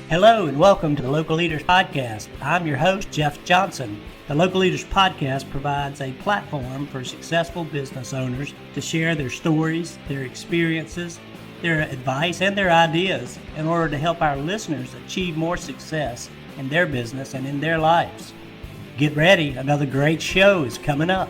Hello and welcome to the Local Leaders Podcast. I'm your host, Jeff Johnson. The Local Leaders Podcast provides a platform for successful business owners to share their stories, their experiences, their advice, and their ideas in order to help our listeners achieve more success in their business and in their lives. Get ready, another great show is coming up.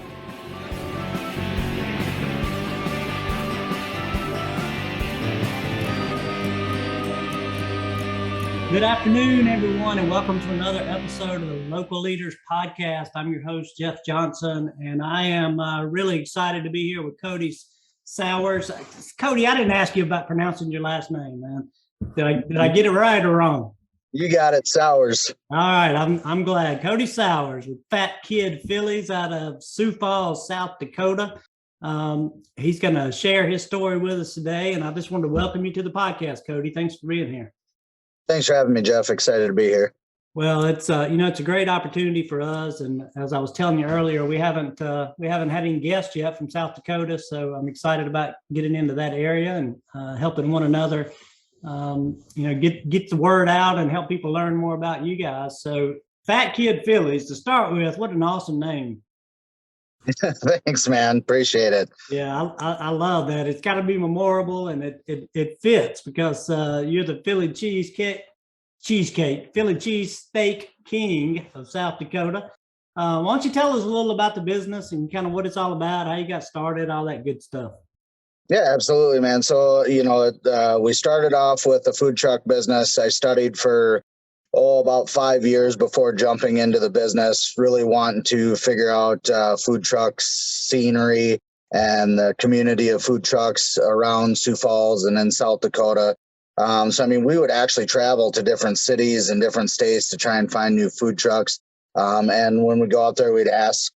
Good afternoon, everyone, and welcome to another episode of the Local Leaders Podcast. I'm your host, Jeff Johnson, and I am really excited to be here with Cody Sauers. Cody, I didn't ask you about pronouncing your last name, man. Did I get it right or wrong? You got it, Sauers. All right, I'm glad. Cody Sauers with Fat Kid Phillies out of Sioux Falls, South Dakota. He's going to share his story with us today, and I just wanted to welcome you to the podcast, Cody. Thanks for being here. Thanks for having me, Jeff. Excited to be here. Well, it's it's a great opportunity for us, and as I was telling you earlier, we haven't had any guests yet from South Dakota, so I'm excited about getting into that area and helping one another, get the word out and help people learn more about you guys. So, Fat Kid Phillies to start with, what an awesome name! Thanks, man. Appreciate it. Yeah, I love that. It's got to be memorable, and it fits because you're the Philly Cheesesteak, Philly Cheesesteak King of South Dakota. Why don't you tell us a little about the business and kind of what it's all about, how you got started, all that good stuff? Yeah, absolutely, man. So, we started off with the food truck business. I studied for about 5 years before jumping into the business, really wanting to figure out food trucks, scenery, and the community of food trucks around Sioux Falls and in South Dakota. We would actually travel to different cities and different states to try and find new food trucks. And when we go out there, we'd ask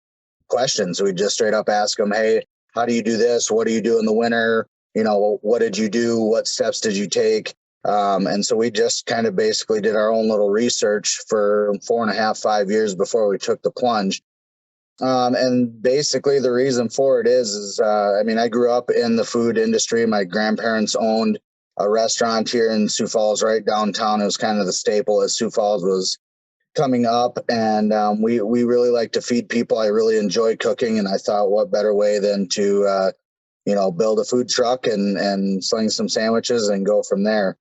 questions. We'd just straight up ask them, hey, how do you do this? What do you do in the winter? What did you do? What steps did you take? And so we just kind of basically did our own little research for 4.5, 5 years before we took the plunge. And basically the reason for it is I grew up in the food industry. My grandparents owned a restaurant here in Sioux Falls, right downtown. It was kind of the staple as Sioux Falls was coming up. And we really like to feed people. I really enjoy cooking. And I thought, what better way than to, build a food truck and sling some sandwiches and go from there.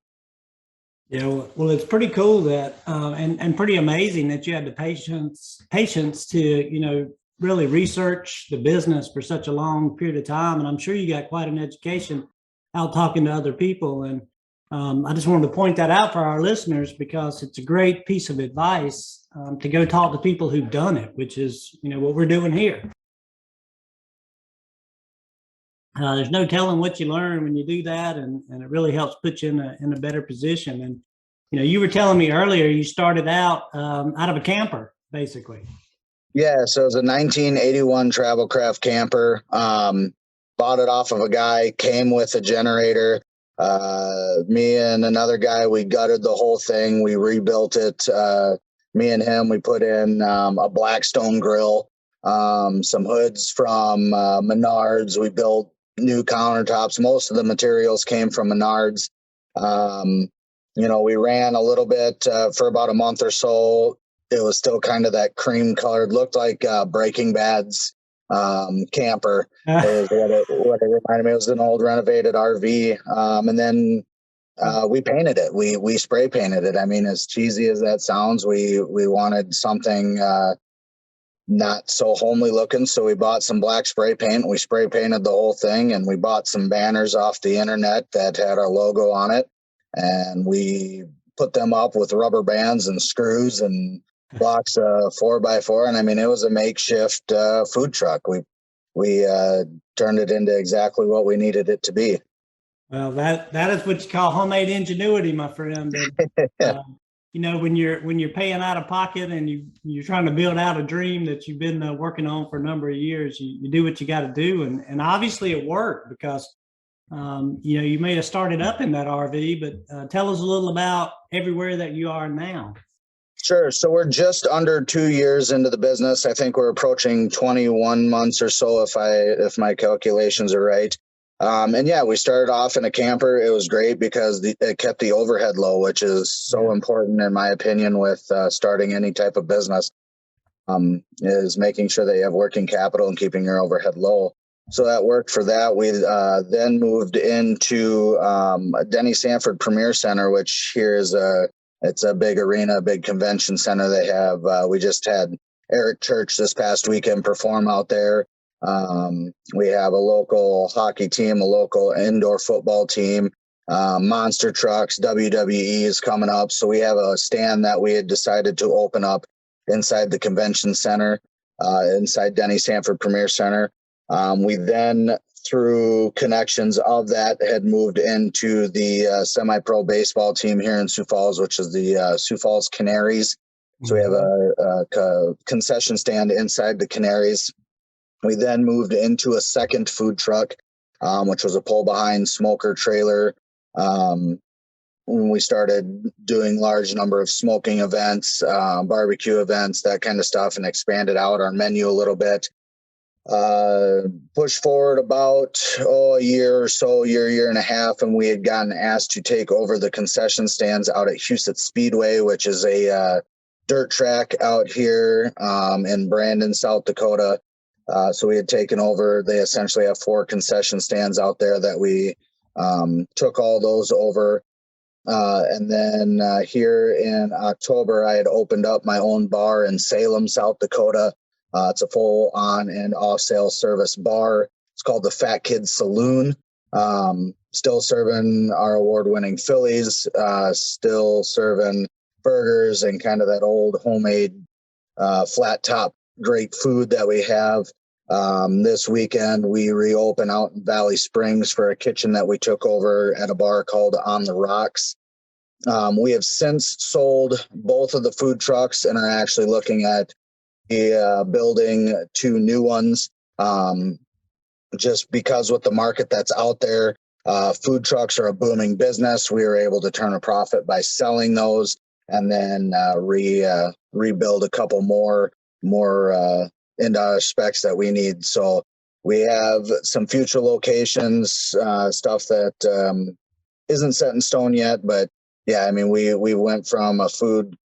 Yeah, well, it's pretty cool that, and pretty amazing that you had the patience to, really research the business for such a long period of time. And I'm sure you got quite an education out talking to other people. And I just wanted to point that out for our listeners because it's a great piece of advice to go talk to people who've done it, which is, what we're doing here. There's no telling what you learn when you do that, and it really helps put you in a better position. And you were telling me earlier you started out of a camper, basically. Yeah, so it was a 1981 travel craft camper. Bought it off of a guy, came with a generator. Me and another guy, we gutted the whole thing. We rebuilt it. Me and him, we put in a Blackstone grill, some hoods from Menards. We built new countertops. Most of the materials came from Menards. We ran a little bit for about a month or so. It was still kind of that cream colored, looked like Breaking Bad's camper is what it reminded me. It was an old renovated RV. And then we painted it. We spray painted it. I mean, as cheesy as that sounds, we wanted something not so homely looking. So we bought some black spray paint. We spray painted the whole thing, and we bought some banners off the internet that had our logo on it. And we put them up with rubber bands and screws and blocks of 4x4. And I mean, it was a makeshift food truck. We turned it into exactly what we needed it to be. Well, that is what you call homemade ingenuity, my friend. When you're paying out of pocket and you're trying to build out a dream that you've been working on for a number of years, you do what you got to do, and obviously it worked because you may have started up in that RV, but tell us a little about everywhere that you are now. Sure. So we're just under 2 years into the business. I think we're approaching 21 months or so, if my calculations are right. And yeah, we started off in a camper. It was great because it kept the overhead low, which is so important in my opinion with starting any type of business, is making sure that you have working capital and keeping your overhead low. So that worked for that. We then moved into Denny Sanford Premier Center, which here is it's a big arena, big convention center they have. We just had Eric Church this past weekend perform out there. We have a local hockey team, a local indoor football team, monster trucks, WWE is coming up. So we have a stand that we had decided to open up inside the convention center, inside Denny Sanford Premier Center. We then, through connections of that, had moved into the semi-pro baseball team here in Sioux Falls, which is the Sioux Falls Canaries. So we have a concession stand inside the Canaries. We then moved into a second food truck, which was a pull-behind smoker trailer. When we started doing large number of smoking events, barbecue events, that kind of stuff, and expanded out our menu a little bit. Push forward about a year or so, year and a half, and we had gotten asked to take over the concession stands out at Huset Speedway, which is a dirt track out here in Brandon, South Dakota. So we had taken over. They essentially have 4 concession stands out there that we took all those over. And then here in October, I had opened up my own bar in Salem, South Dakota. It's a full on and off sale service bar. It's called the Fat Kid Saloon. Still serving our award-winning Phillies, still serving burgers and kind of that old homemade flat top great food that we have. This weekend, we reopen out in Valley Springs for a kitchen that we took over at a bar called On the Rocks. We have since sold both of the food trucks and are actually looking at building 2 new ones. Just because with the market that's out there, food trucks are a booming business. We were able to turn a profit by selling those and then rebuild a couple more into our specs that we need. So we have some future locations, stuff that isn't set in stone yet, but yeah, I mean, we went from a food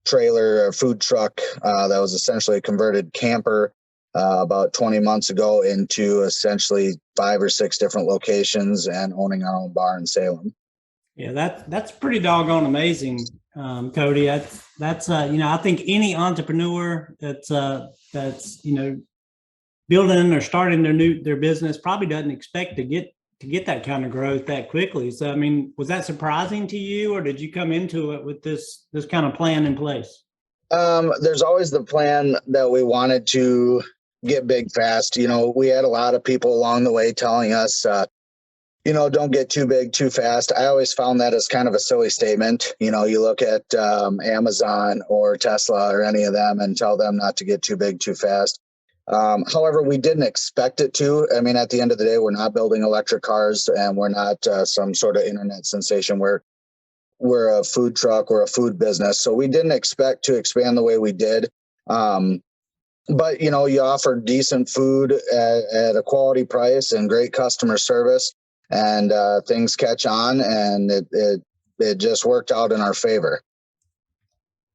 trailer or food truck that was essentially a converted camper about 20 months ago into essentially 5 or 6 different locations and owning our own bar in Salem. Yeah, that's pretty doggone amazing, Cody. That's I think any entrepreneur that's building or starting their business probably doesn't expect to get that kind of growth that quickly. So, I mean, was that surprising to you, or did you come into it with this kind of plan in place? There's always the plan that we wanted to get big fast. We had a lot of people along the way telling us, don't get too big too fast. I always found that as kind of a silly statement. You look at Amazon or Tesla or any of them and tell them not to get too big too fast. However, we didn't expect it to. I mean, at the end of the day, we're not building electric cars and we're not some sort of internet sensation. We're a food truck, we're a food business. So we didn't expect to expand the way we did. But, you offer decent food at a quality price and great customer service, and things catch on, and it just worked out in our favor.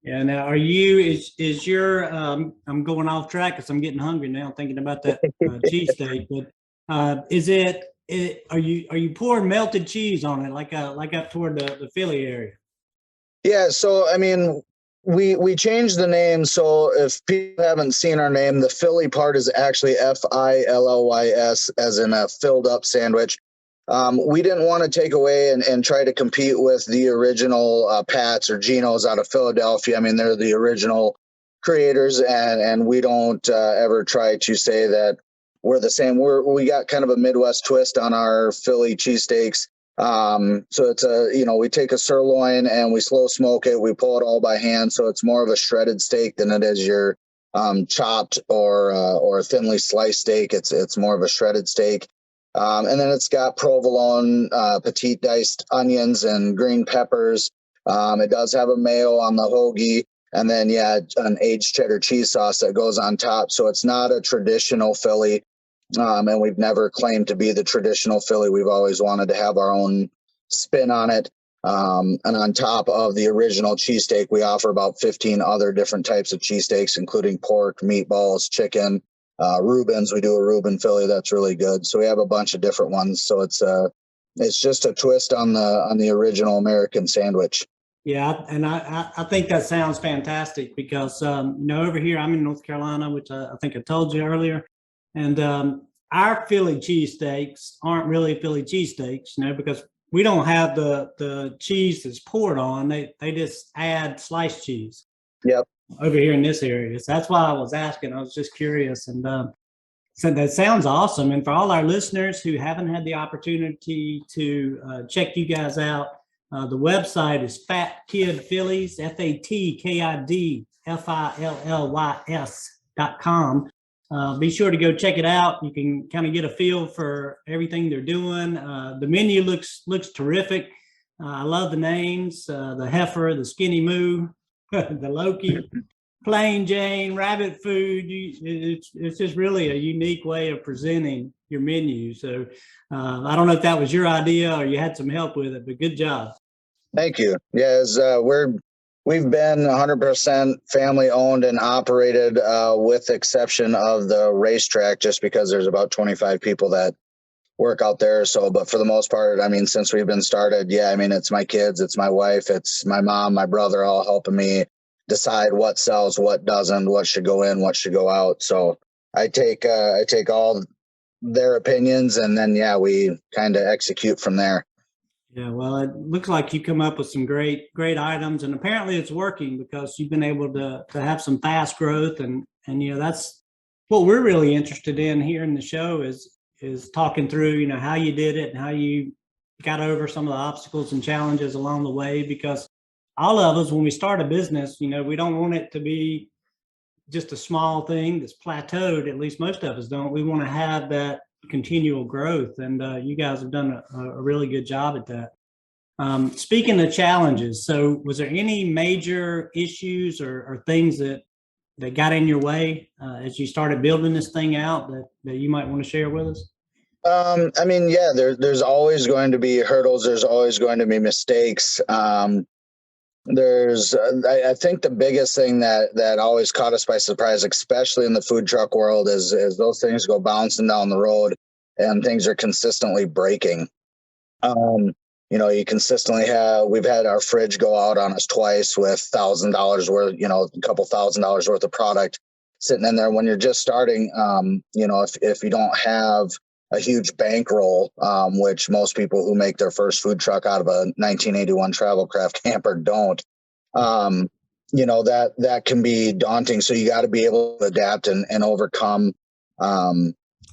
Yeah. Now, is your, I'm going off track because I'm getting hungry now thinking about that cheesesteak, but are you pouring melted cheese on it like up toward the Philly area? Yeah. So, I mean, we changed the name. So if people haven't seen our name, the Philly part is actually Phillys, as in a filled up sandwich. We didn't want to take away and try to compete with the original Pat's or Geno's out of Philadelphia. I mean, they're the original creators, and we don't ever try to say that we're the same. We got kind of a Midwest twist on our Philly cheesesteaks. So it's we take a sirloin and we slow smoke it. We pull it all by hand. So it's more of a shredded steak than it is your chopped or thinly sliced steak. It's more of a shredded steak. And then it's got provolone, petite diced onions and green peppers. It does have a mayo on the hoagie, and then, an aged cheddar cheese sauce that goes on top. So it's not a traditional Philly. And we've never claimed to be the traditional Philly. We've always wanted to have our own spin on it. And on top of the original cheesesteak, we offer about 15 other different types of cheesesteaks, including pork, meatballs, chicken, Reubens. We do a Reuben Philly that's really good. So we have a bunch of different ones. So it's just a twist on the original American sandwich. Yeah, and I think that sounds fantastic because over here I'm in North Carolina, which I think I told you earlier, and our Philly cheesesteaks aren't really Philly cheesesteaks, because we don't have the cheese that's poured on. They just add sliced cheese. Yep. Over here in this area, so that's why I was asking. I was just curious, and so that sounds awesome. And for all our listeners who haven't had the opportunity to check you guys out. The website is Fat Kid Phillies, FATKIDFILLYS.com. Be sure to go check it out. You can kind of get a feel for everything they're doing. The menu looks terrific. I love the names: the Heifer, the Skinny Moo, the Loki, Plain Jane, Rabbit Food. It's just really a unique way of presenting your menu. So I don't know if that was your idea or you had some help with it, but good job. Thank you. Yes, we've been 100% family owned and operated, with the exception of the racetrack, just because there's about 25 people that work out there. So, but for the most part, I mean, since we've been started, yeah, I mean, it's my kids, it's my wife, it's my mom, my brother, all helping me decide what sells, what doesn't, what should go in, what should go out. So I take all their opinions, and then, yeah, we kind of execute from there. Yeah, well, it looks like you come up with some great items, and apparently it's working because you've been able to have some fast growth, and that's what we're really interested in here in the show is talking through how you did it and how you got over some of the obstacles and challenges along the way. Because all of us, when we start a business, we don't want it to be just a small thing that's plateaued. At least most of us don't. We want to have that continual growth, and you guys have done a really good job at that. Speaking of challenges, so was there any major issues or things that got in your way as you started building this thing out that you might want to share with us? I mean, yeah, there's always going to be hurdles. There's always going to be mistakes. I think the biggest thing that always caught us by surprise, especially in the food truck world, is those things go bouncing down the road and things are consistently breaking. You consistently we've had our fridge go out on us twice with $1,000 worth, a couple $1,000s worth of product sitting in there when you're just starting. If you don't have a huge bankroll, which most people who make their first food truck out of a 1981 travel craft camper don't, that can be daunting. So you got to be able to adapt and overcome,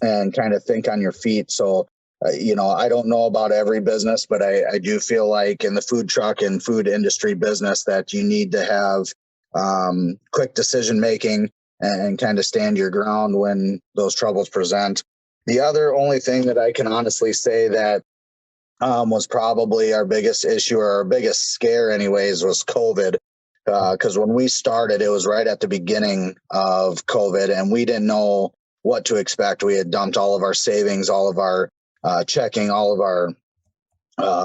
and kind of think on your feet. So, I don't know about every business, but I do feel like in the food truck and food industry business that you need to have quick decision making and kind of stand your ground when those troubles present. The other only thing that I can honestly say that was probably our biggest issue or our biggest scare anyways was COVID. Because when we started, it was right at the beginning of COVID and we didn't know what to expect. We had dumped all of our savings, all of our checking, all of our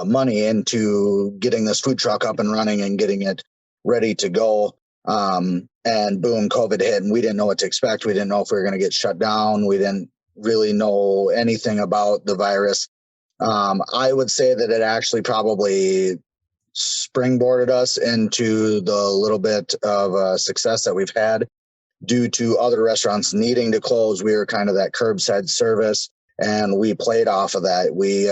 money into getting this food truck up and running and getting it ready to go. And boom, COVID hit and we didn't know what to expect. We didn't know if we were going to get shut down. We didn't really know anything about the virus. I would say that it actually probably springboarded us into the little bit of success that we've had due to other restaurants needing to close. We were kind of that curbside service and we played off of that. We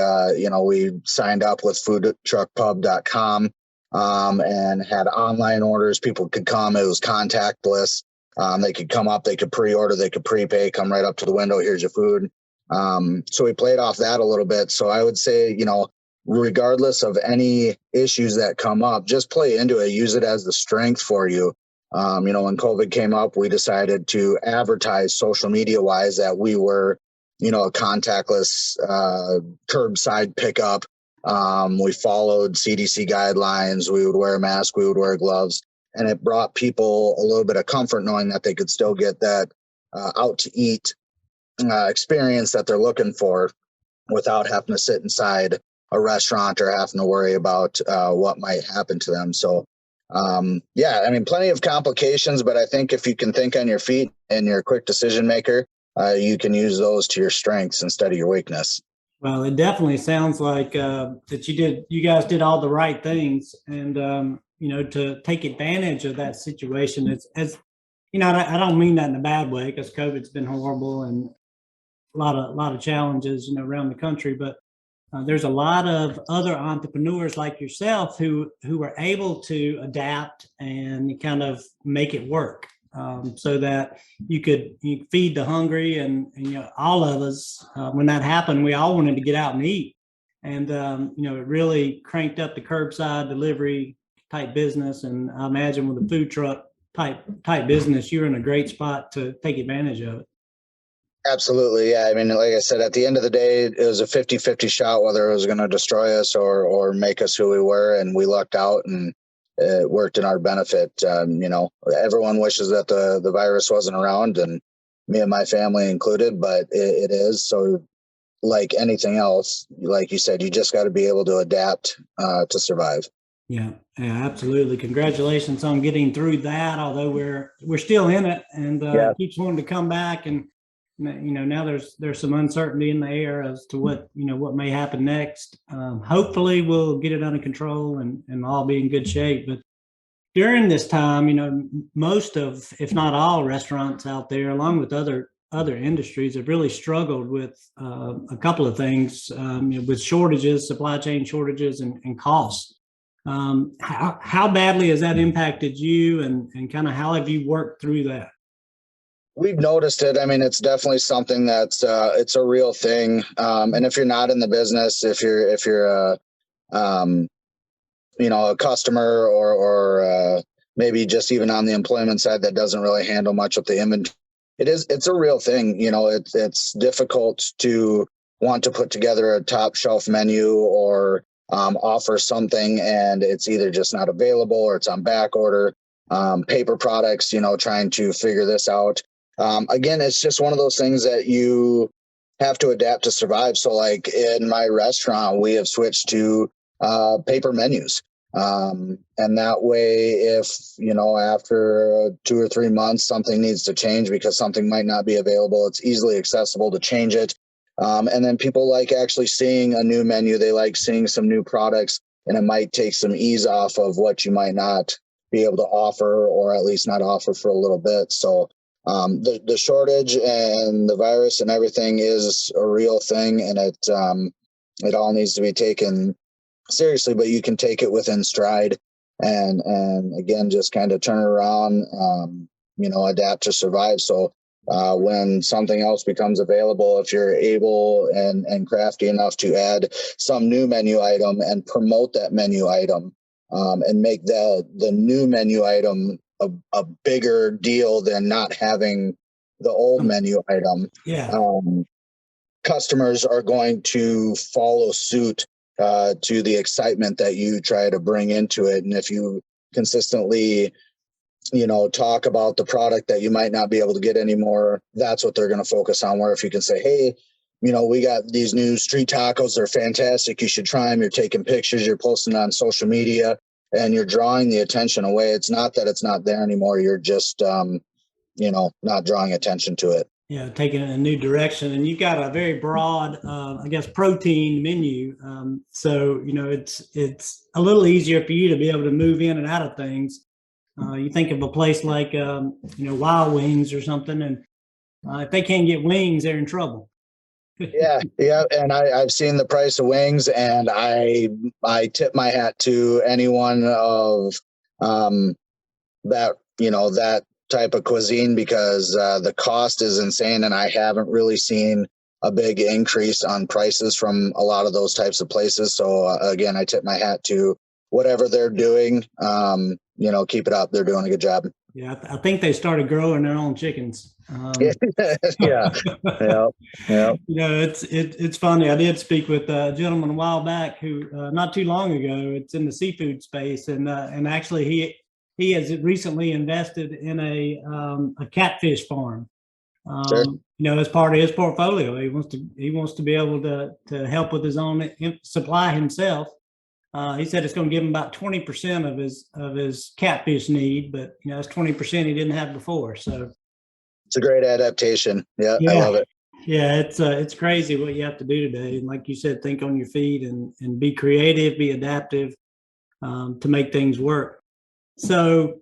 signed up with foodtruckpub.com and had online orders. People could come. It was contactless. They could come up, they could pre-order, they could prepay, come right up to the window. Here's your food. So we played off that a little bit. So I would say, regardless of any issues that come up, just play into it, use it as the strength for you. When COVID came up, we decided to advertise social media wise that we were, a contactless curbside pickup. We followed CDC guidelines. We would wear a mask, we would wear gloves, and it brought people a little bit of comfort knowing that they could still get that out to eat experience that they're looking for without having to sit inside a restaurant or having to worry about what might happen to them. So, yeah, I mean, plenty of complications, but I think if you can think on your feet and you're a quick decision maker, you can use those to your strengths instead of your weakness. Well, it definitely sounds like that you guys did all the right things, and to take advantage of that situation. It's I don't mean that in a bad way, because COVID's been horrible and a lot of challenges, around the country. But there's a lot of other entrepreneurs like yourself who are able to adapt and kind of make it work, so that you feed the hungry. And all of us, when that happened, we all wanted to get out and eat. And it really cranked up the curbside delivery type business. And I imagine with a food truck type business, you're in a great spot to take advantage of it. Absolutely. Yeah. I mean, like I said, at the end of the day, it was a 50-50 shot whether it was going to destroy us or make us who we were. And we lucked out, and it worked in our benefit. Everyone wishes that the virus wasn't around, and me and my family included, but it is. So like anything else, like you said, you just got to be able to adapt to survive. Yeah, absolutely. Congratulations on getting through that, although we're still in it, and Yeah. keeps wanting to come back. And now there's some uncertainty in the air as to what may happen next. Hopefully we'll get it under control and all be in good shape. But during this time, most of, if not all, restaurants out there, along with other industries, have really struggled with a couple of things, with shortages, supply chain shortages, and costs. How badly has that impacted you, and kind of how have you worked through that? We've noticed it. I mean, it's definitely something that's it's a real thing. And if you're not in the business, if you're a customer or maybe just even on the employment side that doesn't really handle much of the inventory, it's a real thing. It's difficult to want to put together a top shelf menu or offer something, and it's either just not available or it's on back order. Paper products, trying to figure this out. Again, it's just one of those things that you have to adapt to survive. So like in my restaurant, we have switched to paper menus. And that way, if, after 2 or 3 months, something needs to change because something might not be available, it's easily accessible to change it. And then people like actually seeing a new menu. They like seeing some new products, and it might take some ease off of what you might not be able to offer, or at least not offer for a little bit. So the shortage and the virus and everything is a real thing, and it all needs to be taken seriously, but you can take it within stride and again, just kind of turn it around, adapt to survive. So when something else becomes available, if you're able and crafty enough to add some new menu item and promote that menu item, and make the new menu item a bigger deal than not having the old menu item. Yeah. Customers are going to follow suit to the excitement that you try to bring into it. And if you consistently, talk about the product that you might not be able to get anymore, that's what they're going to focus on. Where if you can say, hey, we got these new street tacos, they're fantastic, you should try them. You're taking pictures, you're posting on social media, and you're drawing the attention away. It's not that it's not there anymore. You're just, not drawing attention to it. Yeah, taking it in a new direction. And you've got a very broad, protein menu. So, it's a little easier for you to be able to move in and out of things. You think of a place like, Wild Wings or something, and if they can't get wings, they're in trouble. Yeah. And I've seen the price of wings, and I tip my hat to anyone of that type of cuisine, because the cost is insane, and I haven't really seen a big increase on prices from a lot of those types of places. So again, I tip my hat to whatever they're doing. Keep it up. They're doing a good job. Yeah, I think they started growing their own chickens. Yeah. It's funny. I did speak with a gentleman a while back who, not too long ago, it's in the seafood space, and actually he has recently invested in a catfish farm. Sure. As part of his portfolio. He wants to be able to help with his own supply himself. He said it's going to give him about 20% of his catfish need, but it's 20% he didn't have before. So it's a great adaptation. Yeah. I love it. Yeah, it's crazy what you have to do today. And like you said, think on your feet and be creative, be adaptive, to make things work. So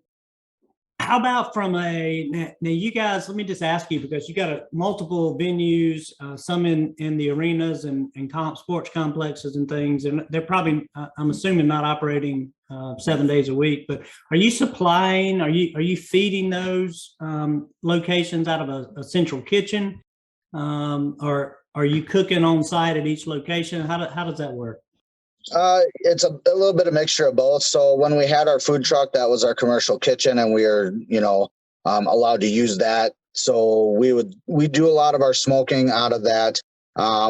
how about now you guys, let me just ask you, because you got multiple venues, some in the arenas and sports complexes and things, and they're probably, I'm assuming, not operating 7 days a week, but are you feeding those locations out of a central kitchen? Or are you cooking on site at each location? How does that work? It's a little bit of mixture of both. So when we had our food truck, that was our commercial kitchen, and we are, allowed to use that. So we do a lot of our smoking out of that.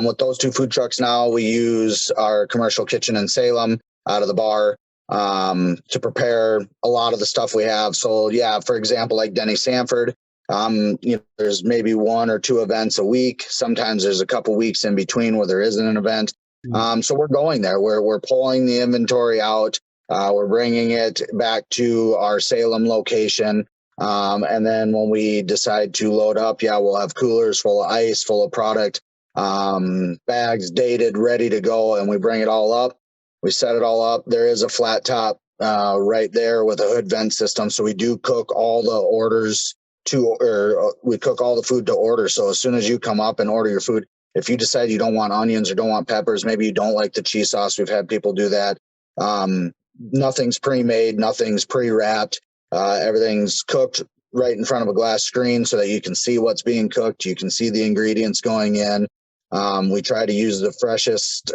With those two food trucks now, we use our commercial kitchen in Salem out of the bar to prepare a lot of the stuff we have. So yeah, for example, like Denny Sanford, there's maybe 1 or 2 events a week. Sometimes there's a couple weeks in between where there isn't an event. So we're going there. We're pulling the inventory out. We're bringing it back to our Salem location. And then when we decide to load up, we'll have coolers full of ice, full of product, bags dated, ready to go. And we bring it all up. We set it all up. There is a flat top right there with a hood vent system. So we do cook all the orders we cook all the food to order. So as soon as you come up and order your food, if you decide you don't want onions or don't want peppers, maybe you don't like the cheese sauce, we've had people do that. Nothing's pre-made, nothing's pre-wrapped. Everything's cooked right in front of a glass screen so that you can see what's being cooked. You can see the ingredients going in. We try to use the freshest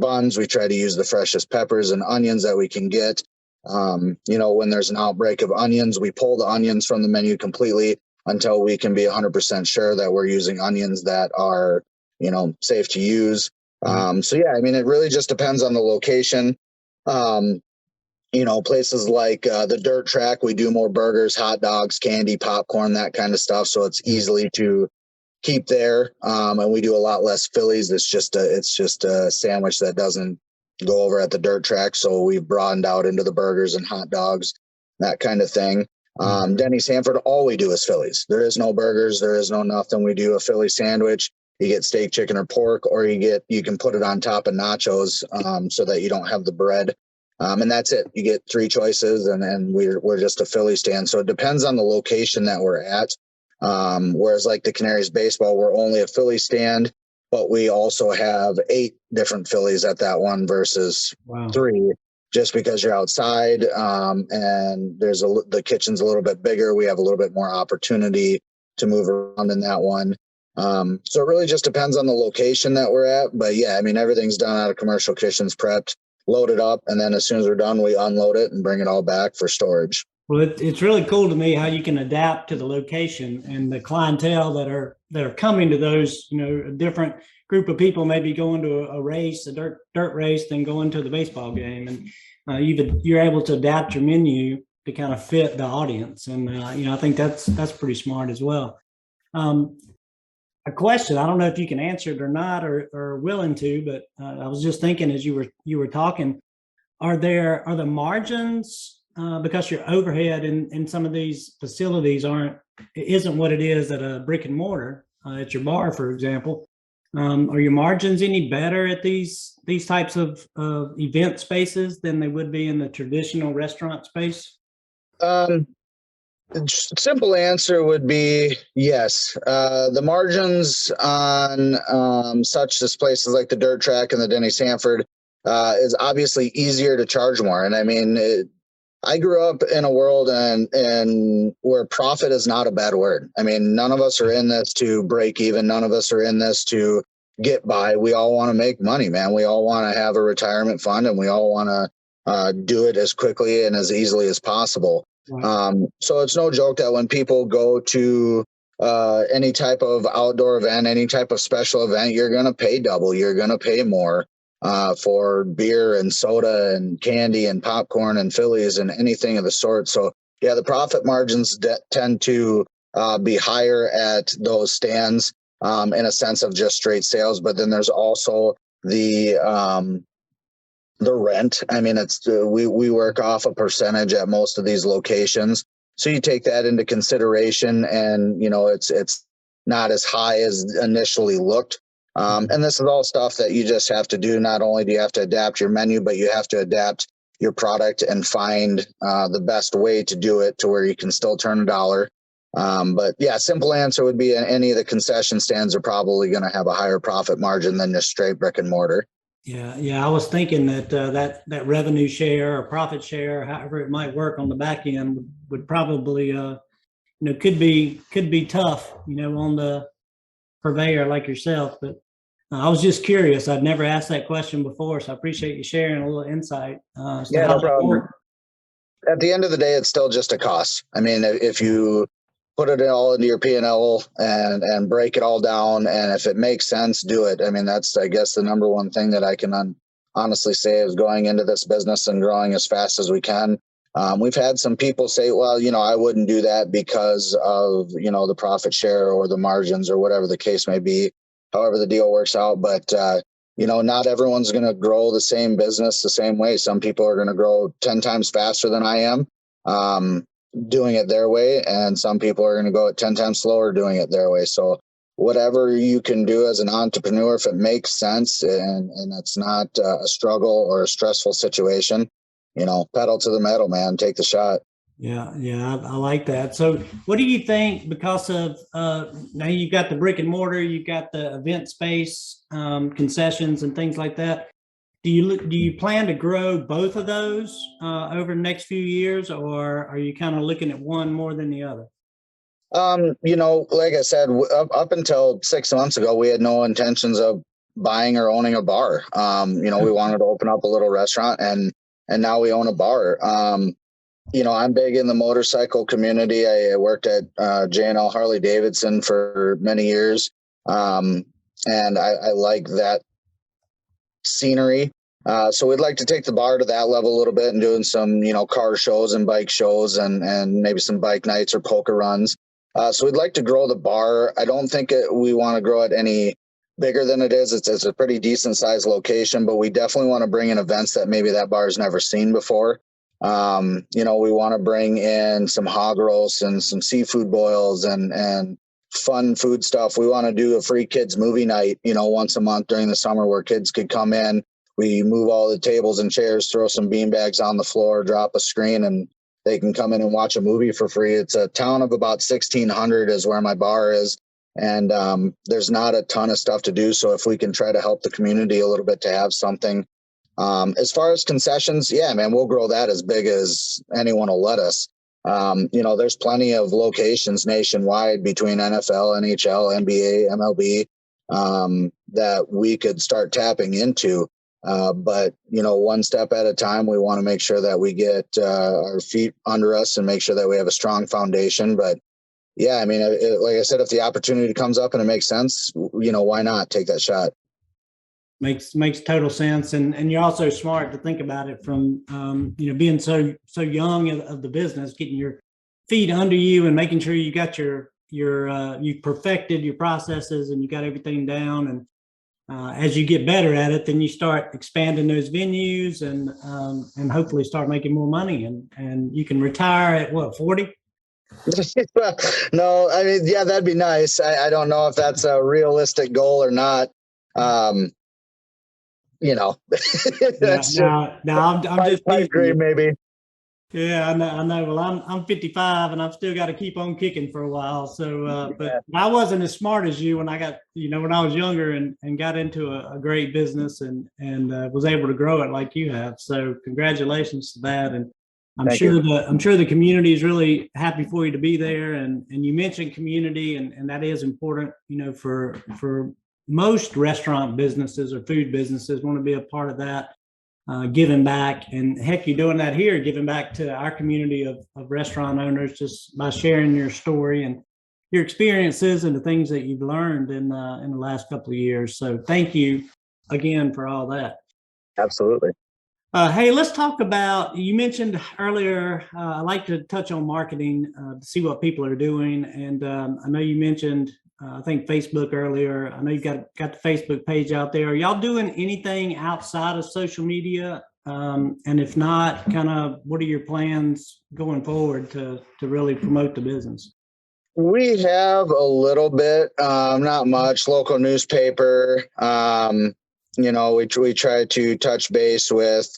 buns. We try to use the freshest peppers and onions that we can get. When there's an outbreak of onions, we pull the onions from the menu completely until we can be 100% sure that we're using onions that are safe to use. It really just depends on the location. Places like the dirt track, we do more burgers, hot dogs, candy, popcorn, that kind of stuff. So it's easily to keep there. And we do a lot less Phillies. It's just a sandwich that doesn't go over at the dirt track. So we've broadened out into the burgers and hot dogs, that kind of thing. Denny Sanford, all we do is Phillies. There is no burgers. There is no nothing. We do a Philly sandwich. You get steak, chicken, or pork, or you can put it on top of nachos so that you don't have the bread. And that's it. You get 3 choices, and we're just a Philly stand. So it depends on the location that we're at. Whereas like the Canaries baseball, we're only a Philly stand, but we also have 8 different Phillies at that one versus 3, just because you're outside and the kitchen's a little bit bigger. We have a little bit more opportunity to move around in that one. So it really just depends on the location that we're at. But everything's done out of commercial kitchens, prepped, loaded up, and then as soon as we're done, we unload it and bring it all back for storage. Well, it's really cool to me how you can adapt to the location and the clientele that are coming to those, a different group of people maybe going to a race, a dirt race, than going to the baseball game. And you're able to adapt your menu to kind of fit the audience. And, I think that's pretty smart as well. A question, I don't know if you can answer it or not, or willing to, but I was just thinking as you were talking, are the margins, because your overhead in some of these facilities isn't what it is at a brick and mortar, at your bar, for example, are your margins any better at these types of event spaces than they would be in the traditional restaurant space? Simple answer would be yes. The margins on such as places like the dirt track and the Denny Sanford is obviously easier to charge more. And I grew up in a world and where profit is not a bad word. None of us are in this to break even. None of us are in this to get by. We all want to make money, man. We all want to have a retirement fund, and we all want to do it as quickly and as easily as possible. Right. So it's no joke that when people go to any type of outdoor event, any type of special event, you're going to pay double. You're going to pay more for beer and soda and candy and popcorn and Phillies and anything of the sort. So yeah, the profit margins tend to be higher at those stands in a sense of just straight sales. But then there's also the rent. I mean, it's we work off a percentage at most of these locations, so you take that into consideration, and it's not as high as initially looked. And this is all stuff that you just have to do. Not only do you have to adapt your menu, but you have to adapt your product and find the best way to do it to where you can still turn a dollar. But yeah, simple answer would be any of the concession stands are probably going to have a higher profit margin than just straight brick and mortar. Yeah. I was thinking that that revenue share or profit share, however it might work on the back end, would probably could be tough, on the purveyor like yourself. But I was just curious. I'd never asked that question before, so I appreciate you sharing a little insight. Yeah, no problem. At the end of the day, it's still just a cost. I mean, if you put it all into your P&L and break it all down, and if it makes sense, do it. I mean, that's, I guess, the number one thing that I can honestly say is going into this business and growing as fast as we can. We've had some people say, well, I wouldn't do that because of, the profit share or the margins or whatever the case may be, however the deal works out. But, not everyone's going to grow the same business the same way. Some people are going to grow 10 times faster than I am. Doing it their way, and some people are going to go at 10 times slower doing it their way. So whatever you can do as an entrepreneur, if it makes sense and it's not a struggle or a stressful situation, pedal to the metal, man, take the shot. Yeah, I like that. So what do you think, because of now you've got the brick and mortar, you've got the event space, concessions and things like that. Do you plan to grow both of those over the next few years, or are you kind of looking at one more than the other? Like I said, up until 6 months ago, we had no intentions of buying or owning a bar. We wanted to open up a little restaurant, and now we own a bar. I'm big in the motorcycle community. I worked at J&L Harley Davidson for many years, and I like that scenery. So we'd like to take the bar to that level a little bit and doing some, car shows and bike shows and maybe some bike nights or poker runs. So we'd like to grow the bar. I don't think we want to grow it any bigger than it is. It's a pretty decent sized location, but we definitely want to bring in events that maybe that bar's never seen before. We want to bring in some hog roasts and some seafood boils and fun food stuff. We want to do a free kids movie night, once a month during the summer where kids could come in. We move all the tables and chairs, throw some beanbags on the floor, drop a screen, and they can come in and watch a movie for free. It's a town of about 1,600 is where my bar is. And there's not a ton of stuff to do. So if we can try to help the community a little bit to have something. As far as concessions, yeah, man, we'll grow that as big as anyone will let us. There's plenty of locations nationwide between NFL, NHL, NBA, MLB that we could start tapping into. But one step at a time, we want to make sure that we get our feet under us and make sure that we have a strong foundation. But yeah, I mean, like I said, if the opportunity comes up and it makes sense, why not take that shot? Makes total sense, and you're also smart to think about it from being so young of the business, getting your feet under you and making sure you got your you perfected your processes and you got everything down. And as you get better at it, then you start expanding those venues and hopefully start making more money. And you can retire at what, 40? No, I mean, yeah, that'd be nice. I don't know if that's a realistic goal or not. That's I'm just pipe dream, maybe. Yeah, I know. Well, I'm 55 and I've still got to keep on kicking for a while. So, but I wasn't as smart as you when I got, when I was younger and got into a great business and was able to grow it like you have. So, congratulations to that. And I'm sure the community is really happy for you to be there. And you mentioned community, and that is important. For most restaurant businesses or food businesses want to be a part of that. Giving back, and heck, you're doing that here, giving back to our community of restaurant owners just by sharing your story and your experiences and the things that you've learned in the last couple of years. So thank you again for all that. Absolutely. Hey, let's talk about, you mentioned earlier, I like to touch on marketing to see what people are doing. And I know you mentioned, I think Facebook earlier. I know you got the Facebook page out there. Are y'all doing anything outside of social media? And if not, kind of what are your plans going forward to really promote the business? We have a little bit, not much. Local newspaper. We try to touch base with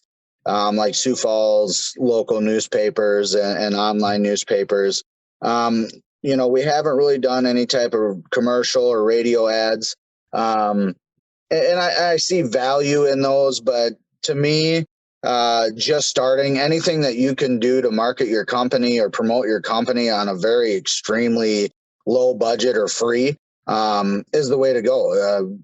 like Sioux Falls local newspapers and online newspapers. Um, we haven't really done any type of commercial or radio ads. And I see value in those, but to me, just starting anything that you can do to market your company or promote your company on a very extremely low budget or free is the way to go.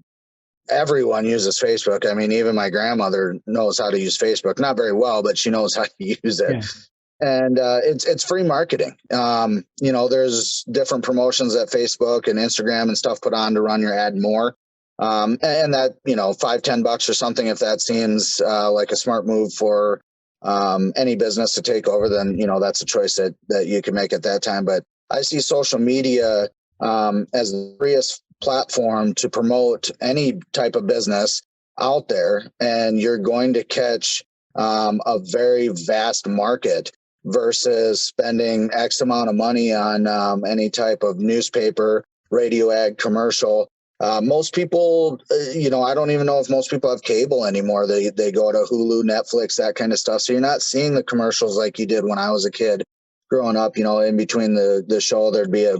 Everyone uses Facebook. I mean, even my grandmother knows how to use Facebook, not very well, but she knows how to use it. Yeah. And it's free marketing. There's different promotions that Facebook and Instagram and stuff put on to run your ad more. And that, $5-10 or something, if that seems like a smart move for any business to take over, then, that's a choice that you can make at that time. But I see social media as the freest platform to promote any type of business out there. And you're going to catch a very vast market versus spending X amount of money on any type of newspaper, radio ad, commercial. Most people, I don't even know if most people have cable anymore. They go to Hulu, Netflix, that kind of stuff. So you're not seeing the commercials like you did when I was a kid growing up. In between the show, there'd be a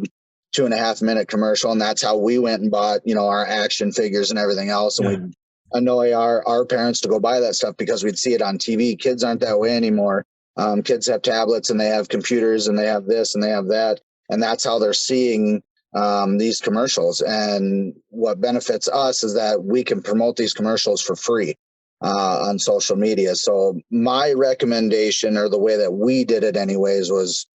2.5 minute commercial, and that's how we went and bought, our action figures and everything else. And we'd annoy our parents to go buy that stuff because we'd see it on TV. Kids aren't that way anymore. Kids have tablets and they have computers and they have this and they have that. And that's how they're seeing these commercials. And what benefits us is that we can promote these commercials for free on social media. So my recommendation, or the way that we did it anyways, was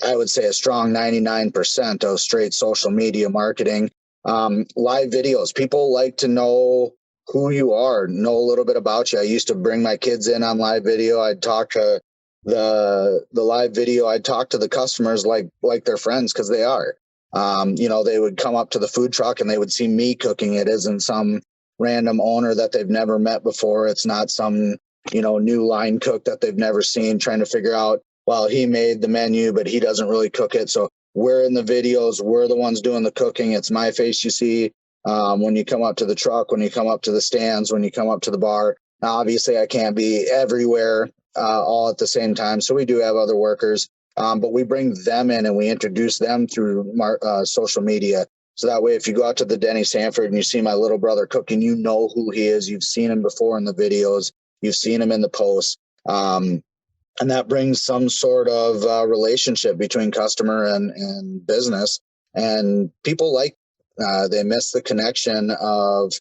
I would say a strong 99% of straight social media marketing. Live videos. People like to know who you are, know a little bit about you. I used to bring my kids in on live video. I'd talk to the live video. I'd talk to the customers like their friends, because they are. They would come up to the food truck and they would see me cooking. It isn't some random owner that they've never met before. It's not some, new line cook that they've never seen, trying to figure out, well, he made the menu, but he doesn't really cook it. So we're in the videos. We're the ones doing the cooking. It's my face you see when you come up to the truck, when you come up to the stands, when you come up to the bar. Now, obviously, I can't be everywhere all at the same time. So we do have other workers, but we bring them in and we introduce them through social media. So that way, if you go out to the Denny Sanford and you see my little brother cooking, you know who he is. You've seen him before in the videos. You've seen him in the posts. And that brings some sort of relationship between customer and business. And people they miss the connection of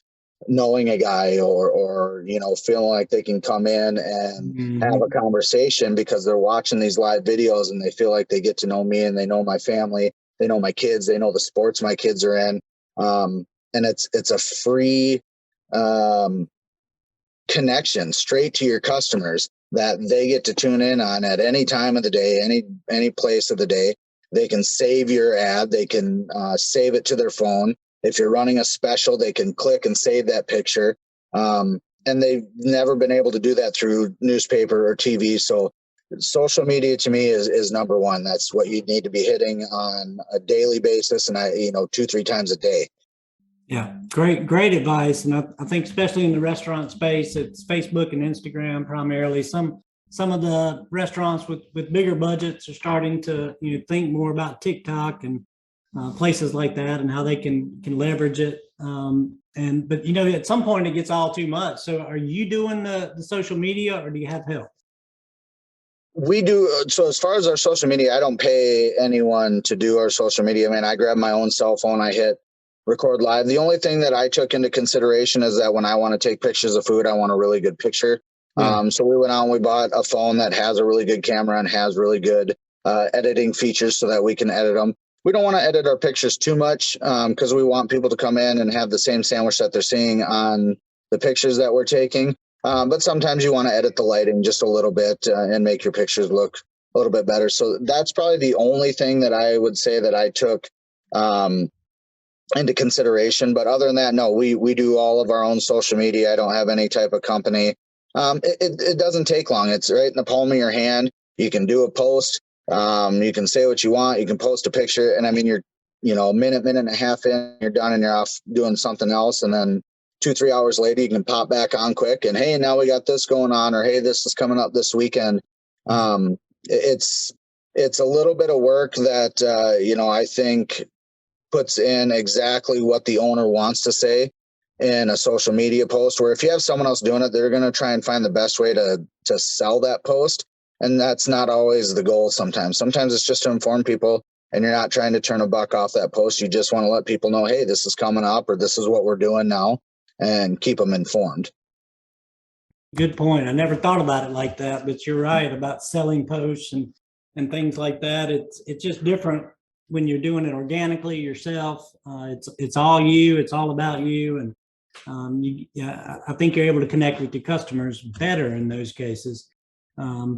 knowing a guy or feeling like they can come in and have a conversation because they're watching these live videos and they feel like they get to know me and they know my family, they know my kids, they know the sports my kids are in. And it's a free connection straight to your customers that they get to tune in on at any time of the day, any place of the day. They can save your ad. They can save it to their phone. If you're running a special, they can click and save that picture. And they've never been able to do that through newspaper or TV. So social media to me is number one. That's what you need to be hitting on a daily basis, and 2-3 times a day. Yeah, great advice. And I think especially in the restaurant space, it's Facebook and Instagram primarily. Some of the restaurants with bigger budgets are starting to think more about TikTok and places like that and how they can leverage it. But at some point it gets all too much. So are you doing the social media or do you have help? We do. So as far as our social media, I don't pay anyone to do our social media. Man, I grab my own cell phone, I hit record live. The only thing that I took into consideration is that when I want to take pictures of food, I want a really good picture. Yeah. So we went out and we bought a phone that has a really good camera and has really good editing features so that we can edit them. We don't want to edit our pictures too much because we want people to come in and have the same sandwich that they're seeing on the pictures that we're taking. But sometimes you want to edit the lighting just a little bit and make your pictures look a little bit better. So that's probably the only thing that I would say that I took into consideration. But other than that, no, we do all of our own social media. I don't have any type of company. It doesn't take long. It's right in the palm of your hand. You can do a post. You can say what you want. You can post a picture. And I mean, you're, a minute and a half in, you're done and you're off doing something else. And then 2-3 hours later, you can pop back on quick and, hey, now we got this going on, or, hey, this is coming up this weekend. It's a little bit of work that, I think puts in exactly what the owner wants to say in a social media post, where if you have someone else doing it, they're going to try and find the best way to sell that post. And that's not always the goal. Sometimes it's just to inform people, and you're not trying to turn a buck off that post. You just want to let people know, hey, this is coming up, or this is what we're doing now, and keep them informed. Good point. I never thought about it like that, but you're right about selling posts and things like that. It's just different when you're doing it organically yourself. It's all you. It's all about you, and I think you're able to connect with your customers better in those cases.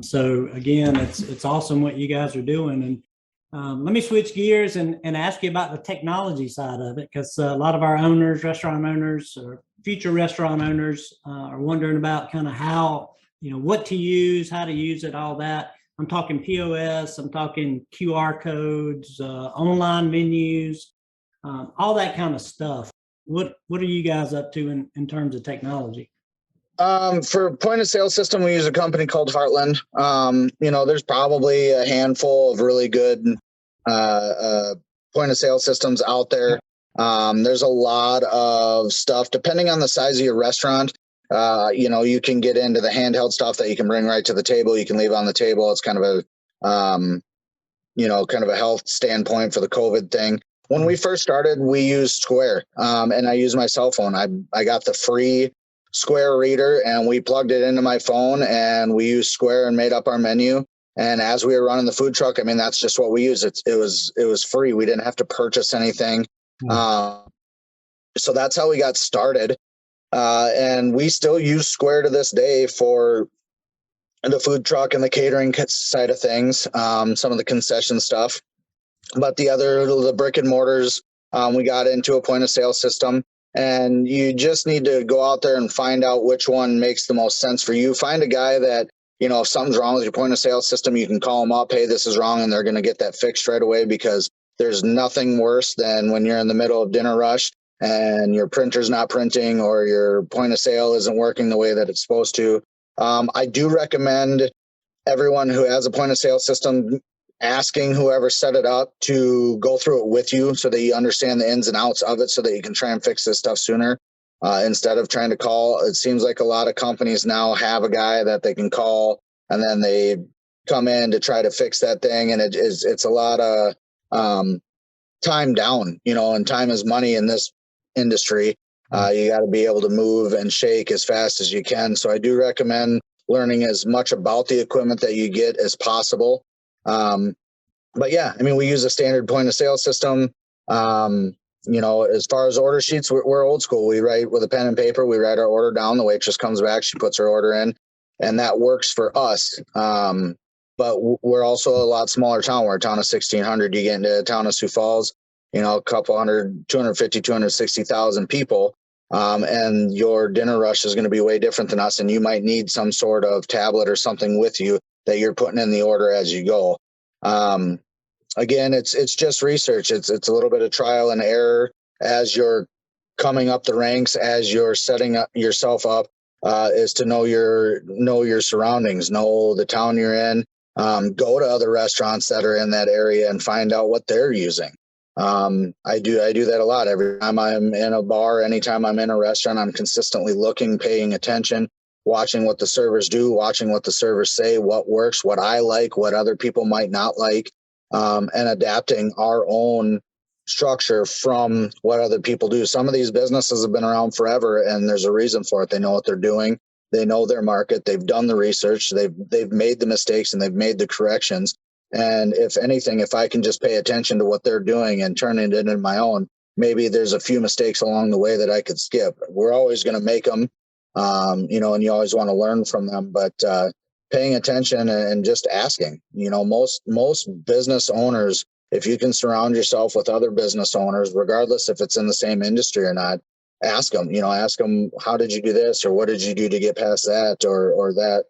So again, it's awesome what you guys are doing. And let me switch gears and ask you about the technology side of it, because a lot of our owners, restaurant owners, or future restaurant owners are wondering about kind of how, what to use, how to use it, all that. I'm talking POS, I'm talking QR codes, online menus, all that kind of stuff. What are you guys up to in terms of technology? For point of sale system, we use a company called Heartland. There's probably a handful of really good point of sale systems out there. There's a lot of stuff depending on the size of your restaurant. You can get into the handheld stuff that you can bring right to the table. You can leave on the table. It's kind of a, kind of a health standpoint for the COVID thing. When we first started, we used Square, and I used my cell phone. I got the free Square reader, and we plugged it into my phone, and we used Square and made up our menu. And as we were running the food truck, I mean, that's just what we use. It was free. We didn't have to purchase anything. So that's how we got started. And we still use Square to this day for the food truck and the catering side of things, some of the concession stuff. But the brick and mortars, we got into a point of sale system. And you just need to go out there and find out which one makes the most sense for you. Find a guy that, if something's wrong with your point of sale system, you can call them up, hey, this is wrong, and they're going to get that fixed right away, because there's nothing worse than when you're in the middle of dinner rush and your printer's not printing, or your point of sale isn't working the way that it's supposed to. I do recommend everyone who has a point of sale system asking whoever set it up to go through it with you, so that you understand the ins and outs of it, so that you can try and fix this stuff sooner, instead of trying to call. It seems like a lot of companies now have a guy that they can call, and then they come in to try to fix that thing. And it's a lot of time down, and time is money in this industry. You got to be able to move and shake as fast as you can. So I do recommend learning as much about the equipment that you get as possible. But yeah, I mean, we use a standard point of sale system. As far as order sheets, we're old school. We write with a pen and paper. We write our order down. The waitress comes back, she puts her order in, and that works for us. But we're also a lot smaller town. We're a town of 1,600. You get into a town of Sioux Falls, a couple hundred, 250, 260,000 people. And your dinner rush is going to be way different than us. And you might need some sort of tablet or something with you that you're putting in the order as you go. Again, it's just research. It's a little bit of trial and error as you're coming up the ranks, as you're setting up yourself up, is to know your surroundings, know the town you're in, go to other restaurants that are in that area and find out what they're using. I do that a lot. Every time I'm in a bar, anytime I'm in a restaurant, I'm consistently looking, paying attention, watching what the servers do, watching what the servers say, what works, what I like, what other people might not like, and adapting our own structure from what other people do. Some of these businesses have been around forever, and there's a reason for it. They know what they're doing. They know their market. They've done the research. They've made the mistakes, and they've made the corrections. And if anything, if I can just pay attention to what they're doing and turn it into my own, maybe there's a few mistakes along the way that I could skip. We're always going to make them. you know, and you always want to learn from them, but paying attention and just asking, you know, most business owners, if you can surround yourself with other business owners, regardless if it's in the same industry or not, ask them, you know, ask them, how did you do this? Or what did you do to get past that or that?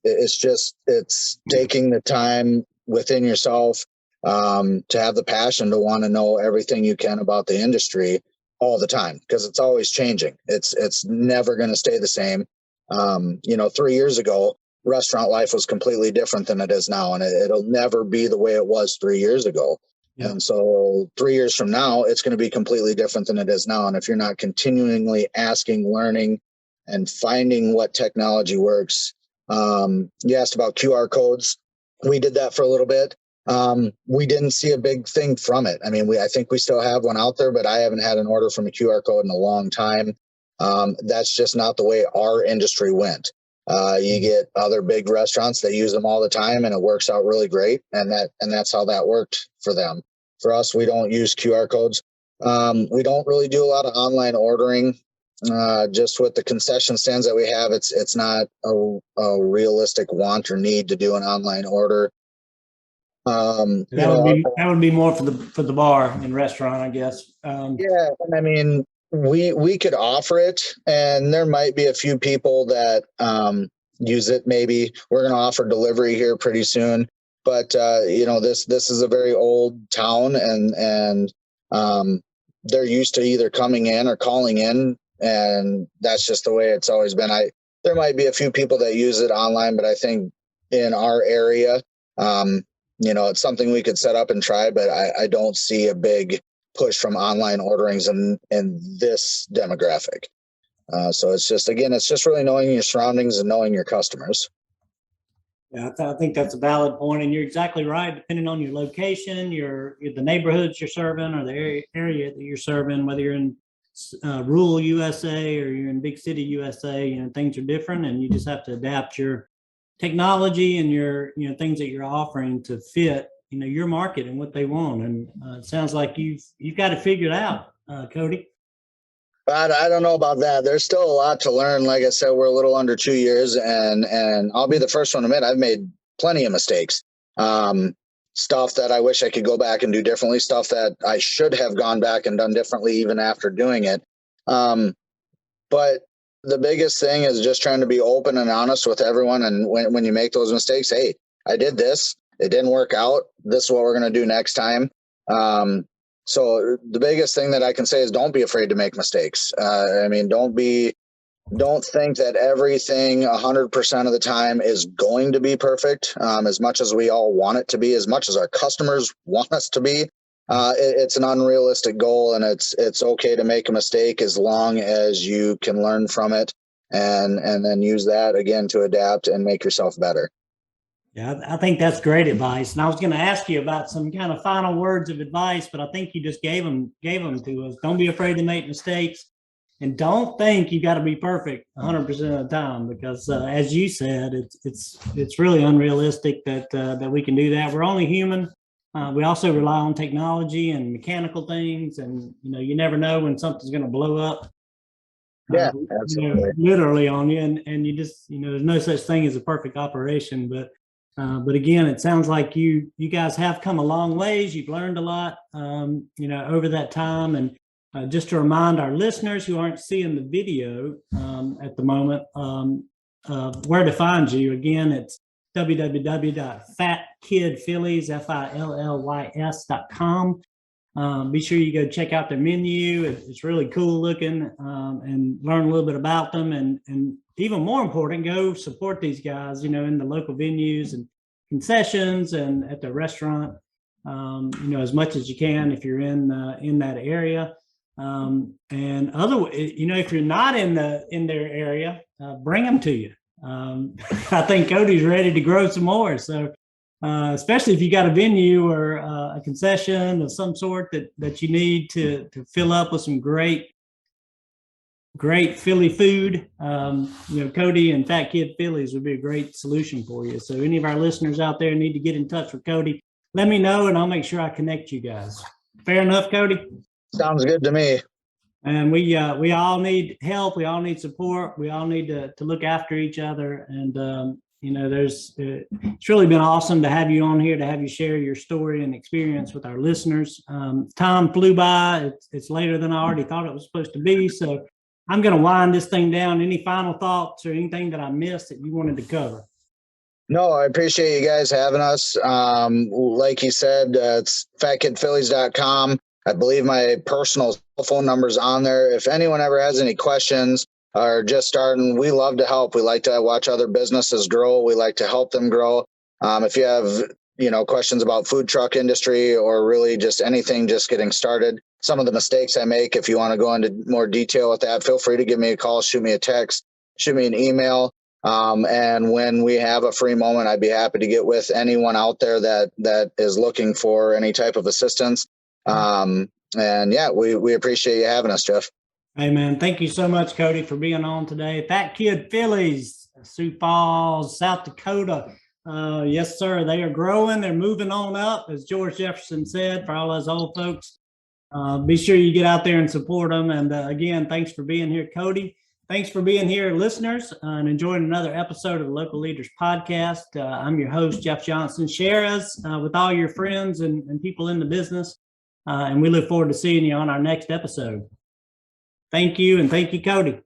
It's taking the time within yourself to have the passion to want to know everything you can about the industry all the time, because it's always changing. It's never going to stay the same. You know, 3 years ago, restaurant life was completely different than it is now, and it'll never be the way it was 3 years ago. Yeah. And so 3 years from now, it's going to be completely different than it is now. And if you're not continually asking, learning, and finding what technology works, you asked about QR codes. We did that for a little bit. We didn't see a big thing from it. I mean, I think we still have one out there, but I haven't had an order from a QR code in a long time. That's just not the way our industry went. You get other big restaurants that use them all the time, and it works out really great. And that's how that worked for them. For us, we don't use QR codes. We don't really do a lot of online ordering. Just with the concession stands that we have, it's not a realistic want or need to do an online order. That would be more for the bar and restaurant, I guess. Yeah, and I mean, we could offer it, and there might be a few people that use it. Maybe we're going to offer delivery here pretty soon, but you know, this is a very old town, and they're used to either coming in or calling in, and that's just the way it's always been. There might be a few people that use it online, but I think in our area, you know, it's something we could set up and try, but I don't see a big push from online orderings in this demographic. So it's just really knowing your surroundings and knowing your customers. Yeah, I think that's a valid point, and you're exactly right. Depending on your location, the neighborhoods you're serving, or the area that you're serving, whether you're in rural USA or you're in big city USA, you know, things are different, and you just have to adapt your technology and your, you know, things that you're offering to fit, you know, your market and what they want. And it sounds like you've got it figured out, Cody. I don't know about that. There's still a lot to learn. Like I said, we're a little under 2 years, and I'll be the first one to admit I've made plenty of mistakes. Stuff that I wish I could go back and do differently, stuff that I should have gone back and done differently even after doing it. But the biggest thing is just trying to be open and honest with everyone. And when you make those mistakes, hey, I did this, it didn't work out, this is what we're going to do next time. So the biggest thing that I can say is don't be afraid to make mistakes. I mean, don't think that everything 100% of the time is going to be perfect. As much as we all want it to be, as much as our customers want us to be, it's an unrealistic goal, and it's okay to make a mistake as long as you can learn from it and then use that again to adapt and make yourself better. Yeah, I think that's great advice. And I was going to ask you about some kind of final words of advice, but I think you just gave them to us. Don't be afraid to make mistakes, and don't think you got to be perfect 100% of the time, because as you said, it's really unrealistic that we can do that. We're only human. We also rely on technology and mechanical things, and you know, you never know when something's going to blow up. Yeah, absolutely. You know, literally on you, and you just, you know, there's no such thing as a perfect operation, but again, it sounds like you guys have come a long ways. You've learned a lot, you know, over that time. And just to remind our listeners who aren't seeing the video at the moment, where to find you. Again, it's www.fatkidphillies.com. Be sure you go check out their menu. It's really cool looking, and learn a little bit about them. And even more important, go support these guys, you know, in the local venues and concessions and at the restaurant, you know, as much as you can if you're in that area. And you know, if you're not in their area, bring them to you. I think Cody's ready to grow some more. So especially if you got a venue or a concession of some sort that you need to fill up with some great Philly food, you know, Cody and Fat Kid Phillies would be a great solution for you. So any of our listeners out there need to get in touch with Cody, let me know, and I'll make sure I connect you guys. Fair enough, Cody? Sounds good to me. And we all need help. We all need support. We all need to look after each other. And it's really been awesome to have you on here, to have you share your story and experience with our listeners. Time flew by. It's later than I already thought it was supposed to be. So I'm going to wind this thing down. Any final thoughts or anything that I missed that you wanted to cover? No, I appreciate you guys having us. Like you said, it's fatkidphillies.com. I believe my personal phone number's on there. If anyone ever has any questions or just starting, we love to help. We like to watch other businesses grow. We like to help them grow. If you have, questions about food truck industry or really just anything, just getting started, some of the mistakes I make, if you want to go into more detail with that, feel free to give me a call, shoot me a text, shoot me an email. And when we have a free moment, I'd be happy to get with anyone out there that is looking for any type of assistance. And yeah, we appreciate you having us, Jeff. Hey man, thank you so much, Cody, for being on today. Fat Kid Phillies, Sioux Falls, South Dakota. Yes, sir. They are growing. They're moving on up, as George Jefferson said, for all those old folks. Be sure you get out there and support them. And again, thanks for being here, Cody. Thanks for being here, listeners, and enjoying another episode of the Local Leaders Podcast. I'm your host, Jeff Johnson. Share us with all your friends and people in the business. And we look forward to seeing you on our next episode. Thank you, and thank you, Cody.